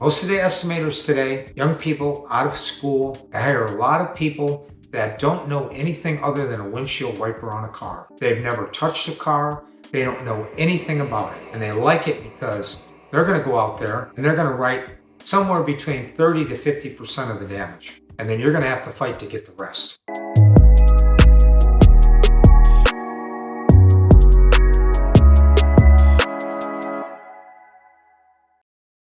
Most of the estimators today, young people out of school, they hire a lot of people that don't know anything other than a windshield wiper on a car. They've never touched a car. They don't know anything about it. And they like it because they're going to go out there and they're going to write somewhere between 30 to 50% of the damage. And then you're going to have to fight to get the rest.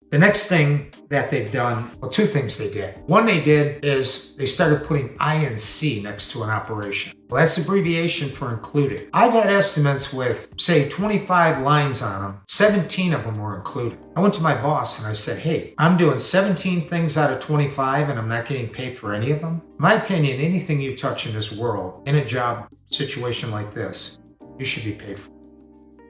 The next thing that they've done, well, two things they did. One they did is they started putting INC next to an operation. Well, that's abbreviation for included. I've had estimates with, say, 25 lines on them. 17 of them were included. I went to my boss and I said, hey, I'm doing 17 things out of 25 and I'm not getting paid for any of them. In my opinion, anything you touch in this world, in a job situation like this, you should be paid for.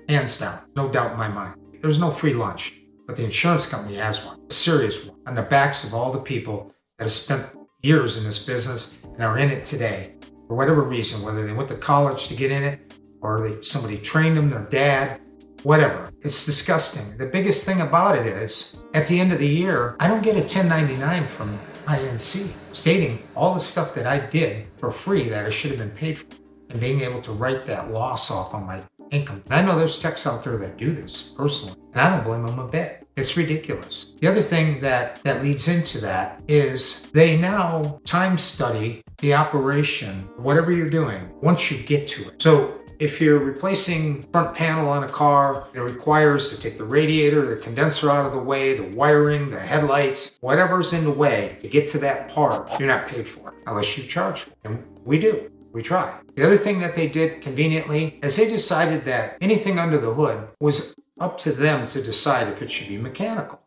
Hands down, no doubt in my mind. There's no free lunch. But the insurance company has one, a serious one, on the backs of all the people that have spent years in this business and are in it today for whatever reason, whether they went to college to get in it or somebody trained them, their dad, whatever. It's disgusting. The biggest thing about it is, at the end of the year, I don't get a 1099 from INC stating all the stuff that I did for free that I should have been paid for and being able to write that loss off on my income. And I know there's techs out there that do this personally, and I don't blame them a bit. It's ridiculous. The other thing that leads into that is they now time study the operation, whatever you're doing, once you get to it. So if you're replacing front panel on a car, it requires to take the radiator, the condenser out of the way, the wiring, the headlights, whatever's in the way to get to that part, you're not paid for it unless you charge for it. And we do. We try. The other thing that they did conveniently is they decided that anything under the hood was up to them to decide if it should be mechanical.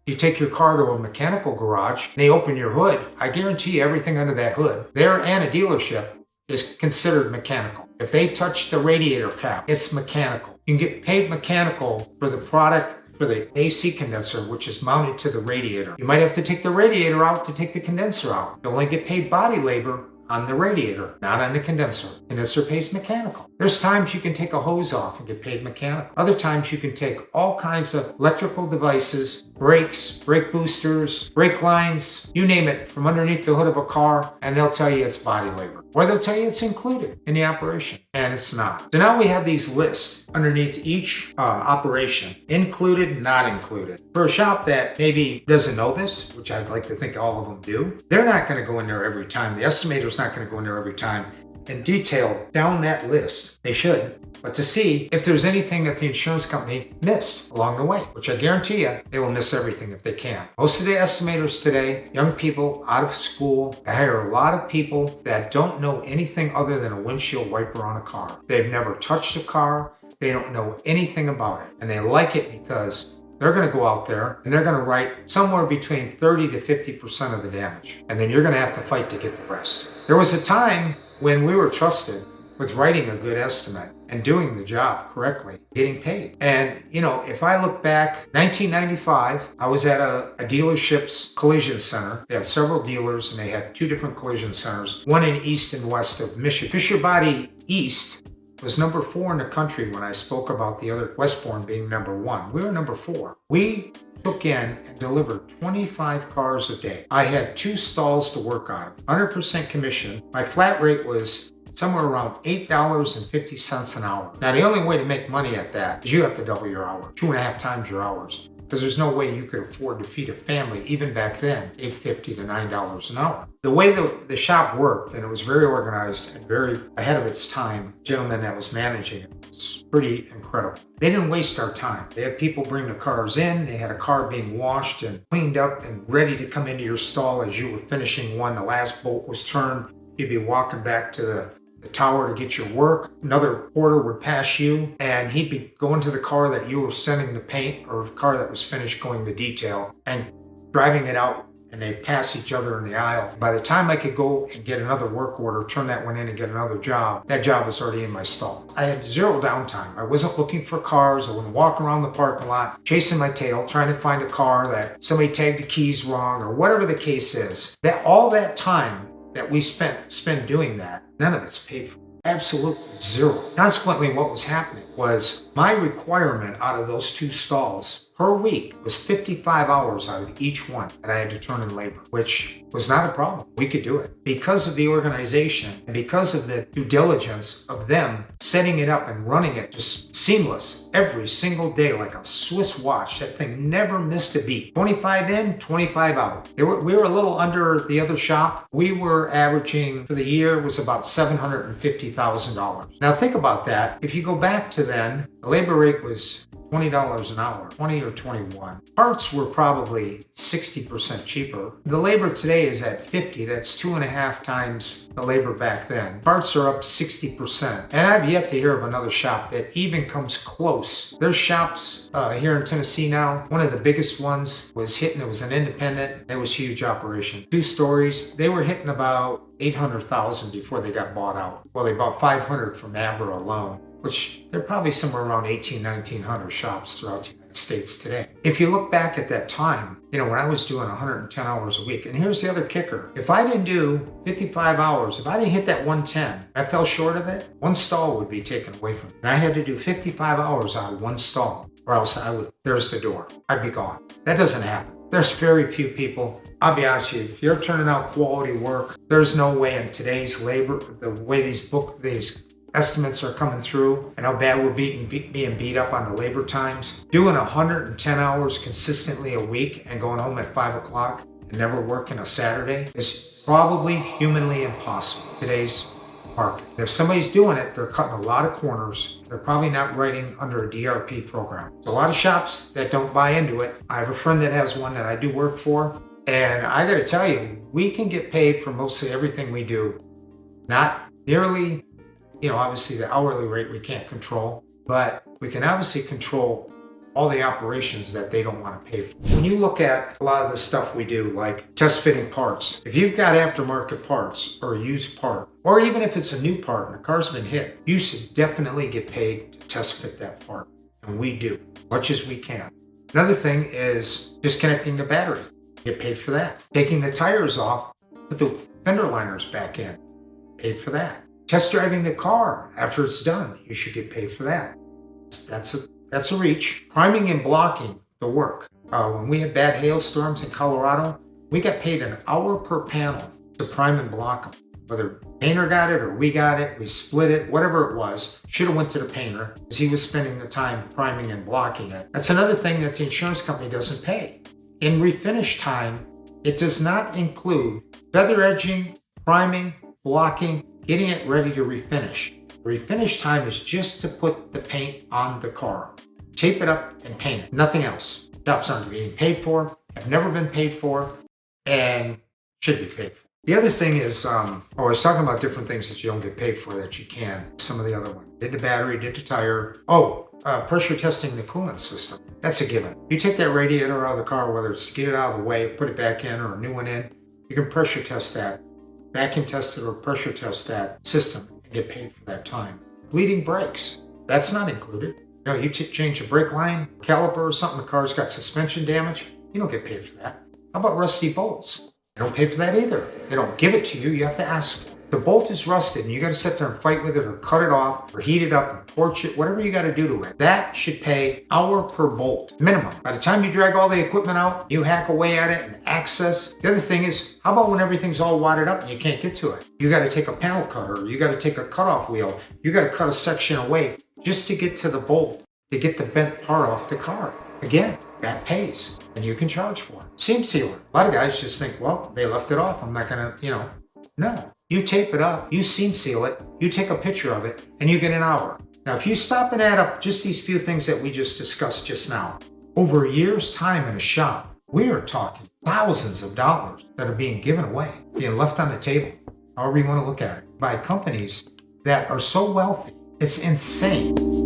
You take your car to a mechanical garage and they open your hood, I guarantee you everything under that hood, there and a dealership, is considered mechanical. If they touch the radiator cap, it's mechanical. You can get paid mechanical for the product for the AC condenser, which is mounted to the radiator. You might have to take the radiator out to take the condenser out. You only get paid body labor on the radiator, not on the condenser. Condenser pays mechanical. There's times you can take a hose off and get paid mechanical. Other times you can take all kinds of electrical devices, brakes, brake boosters, brake lines, you name it, from underneath the hood of a car, and they'll tell you it's body labor. Or they'll tell you it's included in the operation, and it's not. So now we have these lists underneath each operation, included, not included. For a shop that maybe doesn't know this, which I'd like to think all of them do, they're not going to go in there every time. The estimator's not going to go in there every time and detail down that list. They should, but to see if there's anything that the insurance company missed along the way, which I guarantee you, they will miss everything if they can. Most of the estimators today, young people out of school, they hire a lot of people that don't know anything other than a windshield wiper on a car. They've never touched a car. They don't know anything about it. And they like it because they're going to go out there and they're going to write somewhere between 30 to 50% of the damage. And then you're going to have to fight to get the rest. There was a time when we were trusted with writing a good estimate and doing the job correctly, getting paid. And, you know, if I look back, 1995, I was at a dealership's collision center. They had several dealers and they had two different collision centers, one in east and west of Michigan. Fisher Body East was number 4 in the country when I spoke about the other Westbourne being number 1. We were number 4. We took in and delivered 25 cars a day. I had 2 stalls to work on, 100% commission. My flat rate was somewhere around $8.50 an hour. Now, the only way to make money at that is you have to double your hours, 2.5 times your hours, because there's no way you could afford to feed a family, even back then, $8.50 to $9 an hour. The way the shop worked, and it was very organized and very ahead of its time, the gentleman that was managing it was pretty incredible. They didn't waste our time. They had people bring the cars in. They had a car being washed and cleaned up and ready to come into your stall as you were finishing one. The last bolt was turned. You'd be walking back to the tower to get your work. Another porter would pass you and he'd be going to the car that you were sending the paint or the car that was finished going to detail and driving it out, and they'd pass each other in the aisle. By the time I could go and get another work order, turn that one in and get another job, that job was already in my stall. I had zero downtime. I wasn't looking for cars. I wouldn't walk around the parking lot chasing my tail, trying to find a car that somebody tagged the keys wrong or whatever the case is. That all that time that we spend doing that, none of it's paid for. Absolutely zero. Consequently, what was happening was my requirement out of those 2 stalls per week was 55 hours out of each one that I had to turn in labor, which was not a problem. We could do it because of the organization and because of the due diligence of them setting it up and running it just seamless every single day like a Swiss watch. That thing never missed a beat. 25 in, 25 out. We were a little under the other shop. We were averaging for the year was about $750,000. Now think about that. If you go back to then, the labor rate was $20 an hour, 20 or 21. Parts were probably 60% cheaper. The labor today is at 50. That's 2.5 times the labor back then. Parts are up 60%. And I've yet to hear of another shop that even comes close. There's shops here in Tennessee now. One of the biggest ones was hitting, it was an independent. It was a huge operation. 2 stories. They were hitting about 800,000 before they got bought out. Well, they bought 500 from Amber alone, which they're probably somewhere around 1,900 shops throughout the United States today. If you look back at that time, when I was doing 110 hours a week, and here's the other kicker. If I didn't do 55 hours, if I didn't hit that 110, I fell short of it, 1 stall would be taken away from me. And I had to do 55 hours out of 1 stall, or else there's the door. I'd be gone. That doesn't happen. There's very few people. I'll be honest with you, if you're turning out quality work, there's no way in today's labor, the way these estimates are coming through and how bad we're being beat up on the labor times. Doing 110 hours consistently a week and going home at 5 o'clock and never working a Saturday is probably humanly impossible in today's market. And if somebody's doing it, they're cutting a lot of corners. They're probably not writing under a DRP program. There's a lot of shops that don't buy into it. I have a friend that has one that I do work for, and I got to tell you, we can get paid for mostly everything we do. Not nearly, obviously the hourly rate we can't control, but we can obviously control all the operations that they don't want to pay for. When you look at a lot of the stuff we do, like test fitting parts, if you've got aftermarket parts or a used part, or even if it's a new part and the car's been hit, you should definitely get paid to test fit that part. And we do, much as we can. Another thing is disconnecting the battery. Get paid for that. Taking the tires off, put the fender liners back in. Paid for that. Test driving the car after it's done. You should get paid for that. That's a reach. Priming and blocking the work. When we had bad hailstorms in Colorado, we got paid an hour per panel to prime and block them. Whether painter got it or we got it, we split it, whatever it was, should have went to the painter because he was spending the time priming and blocking it. That's another thing that the insurance company doesn't pay. In refinish time, it does not include feather edging, priming, blocking, getting it ready to refinish. Refinish time is just to put the paint on the car. Tape it up and paint it. Nothing else. Shops aren't being paid for, have never been paid for, and should be paid for. The other thing is, I was talking about different things that you don't get paid for that you can. Some of the other ones. Did the battery, did the tire. Pressure testing the coolant system. That's a given. You take that radiator out of the car, whether it's to get it out of the way, put it back in, or a new one in, you can pressure test that, vacuum test it, or pressure test that system and get paid for that time. Bleeding brakes. That's not included. You change a brake line, caliper or something, the car's got suspension damage, you don't get paid for that. How about rusty bolts? You don't pay for that either. They don't give it to you, you have to ask for it. The bolt is rusted and you got to sit there and fight with it or cut it off or heat it up and torch it, whatever you got to do to it. That should pay hour per bolt, minimum. By the time you drag all the equipment out, you hack away at it and access. The other thing is, how about when everything's all wadded up and you can't get to it? You got to take a panel cutter, you got to take a cutoff wheel, you got to cut a section away just to get to the bolt, to get the bent part off the car. Again, that pays and you can charge for it. Seam sealer. A lot of guys just think, well, they left it off. I'm not going to, No. You tape it up, you seam seal it, you take a picture of it, and you get an hour. Now, if you stop and add up just these few things that we just discussed just now, over a year's time in a shop, we are talking thousands of dollars that are being given away, being left on the table, however you want to look at it, by companies that are so wealthy. It's insane.